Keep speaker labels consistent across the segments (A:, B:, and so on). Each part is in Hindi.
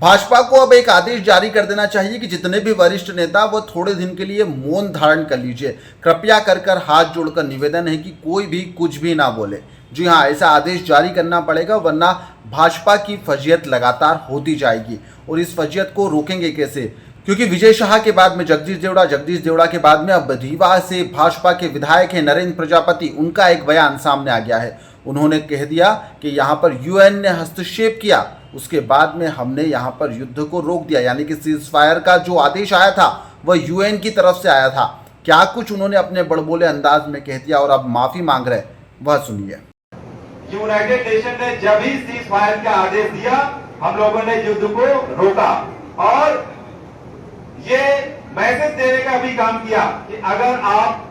A: भाजपा को अब एक आदेश जारी कर देना चाहिए कि जितने भी वरिष्ठ नेता वो थोड़े दिन के लिए मौन धारण कर लीजिए। कृपया कर हाथ जोड़कर निवेदन है कि कोई भी कुछ भी ना बोले। जी हाँ, ऐसा आदेश जारी करना पड़ेगा, वरना भाजपा की फजीयत लगातार होती जाएगी। और इस फजीयत को रोकेंगे कैसे? क्योंकि विजय शाह के बाद में जगदीश देवड़ा के बाद में अब रीवा से भाजपा के विधायक हैं नरेंद्र प्रजापति। उनका एक बयान सामने आ गया है। उन्होंने कह दिया कि यहाँ पर यूएन ने हस्तक्षेप किया, उसके बाद में हमने यहाँ पर युद्ध को रोक दिया। यानी कि सीज फायर का जो आदेश आया था वह यूएन की तरफ से आया था। क्या कुछ उन्होंने अपने बड़बोले अंदाज में कह दिया और अब माफी मांग रहे, वह सुनिए।
B: यूनाइटेड नेशन ने जब ही सीज फायर का आदेश दिया, हम लोगों ने युद्ध को रोका और ये मैसेज देने का भी काम किया कि अगर आप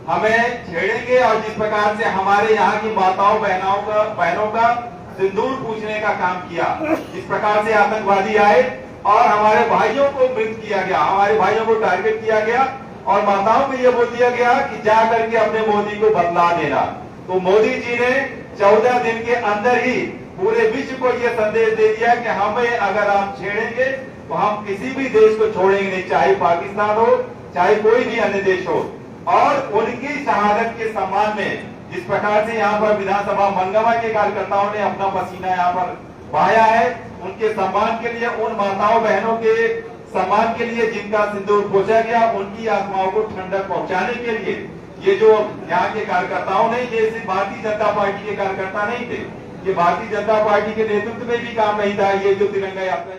B: हमें छेड़ेंगे और जिस प्रकार से हमारे यहाँ की माताओं बहनों का सिंदूर पूछने का काम किया, जिस प्रकार से आतंकवादी आए और हमारे भाइयों को मृत किया गया, हमारे भाइयों को टारगेट किया गया और माताओं को यह बोल दिया गया कि जा करके अपने मोदी को बदला देना। तो मोदी जी ने 14 दिन के अंदर ही पूरे विश्व को यह संदेश दे दिया कि हमें अगर आप छेड़ेंगे तो हम किसी भी देश को छोड़ेंगे नहीं, चाहे पाकिस्तान हो चाहे कोई भी अन्य देश हो। और उनकी शहादत के सम्मान में जिस प्रकार से यहाँ पर विधानसभा मनगवा के कार्यकर्ताओं ने अपना पसीना यहाँ पर बहाया है, उनके सम्मान के लिए, उन माताओं बहनों के सम्मान के लिए जिनका सिंदूर पोंछा गया, उनकी आत्माओं को ठंडक पहुंचाने के लिए ये जो यहाँ के कार्यकर्ताओं ने, ये सिर्फ भारतीय जनता पार्टी के कार्यकर्ता नहीं थे, ये भारतीय जनता पार्टी के नेतृत्व में भी काम नहीं था। ये जो तिरंगा यात्रा